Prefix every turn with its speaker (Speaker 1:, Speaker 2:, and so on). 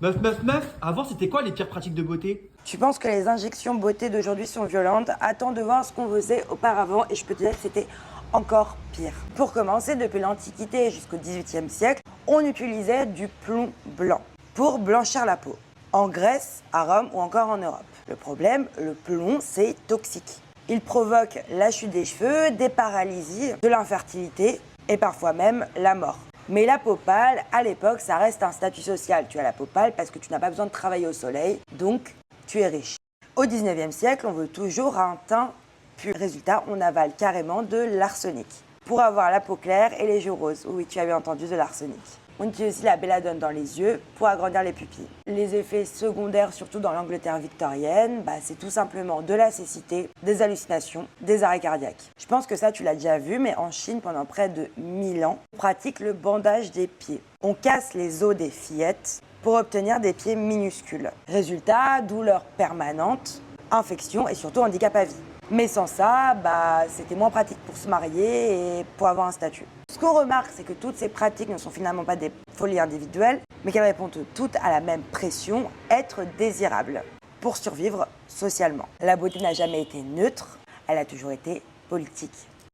Speaker 1: Meuf, avant c'était quoi les pires pratiques de beauté?
Speaker 2: Tu penses que les injections beauté d'aujourd'hui sont violentes? Attends de voir ce qu'on faisait auparavant et je peux te dire que c'était encore pire. Pour commencer, depuis l'Antiquité jusqu'au XVIIIe siècle, on utilisait du plomb blanc pour blanchir la peau, en Grèce, à Rome ou encore en Europe. Le problème, le plomb, c'est toxique. Il provoque la chute des cheveux, des paralysies, de l'infertilité et parfois même la mort. Mais la peau pâle, à l'époque, ça reste un statut social. Tu as la peau pâle parce que tu n'as pas besoin de travailler au soleil, donc tu es riche. Au 19e siècle, on veut toujours un teint pur. Résultat, on avale carrément de l'arsenic pour avoir la peau claire et les yeux roses. Oui, tu avais entendu de l'arsenic. On utilise aussi la belladone dans les yeux pour agrandir les pupilles. Les effets secondaires, surtout dans l'Angleterre victorienne, c'est tout simplement de la cécité, des hallucinations, des arrêts cardiaques. Je pense que ça, tu l'as déjà vu, mais en Chine, pendant près de 1000 ans, on pratique le bandage des pieds. On casse les os des fillettes pour obtenir des pieds minuscules. Résultat, douleur permanente, infection et surtout handicap à vie. Mais sans ça, c'était moins pratique pour se marier et pour avoir un statut. Ce qu'on remarque, c'est que toutes ces pratiques ne sont finalement pas des folies individuelles, mais qu'elles répondent toutes à la même pression, être désirable, pour survivre socialement. La beauté n'a jamais été neutre, elle a toujours été politique.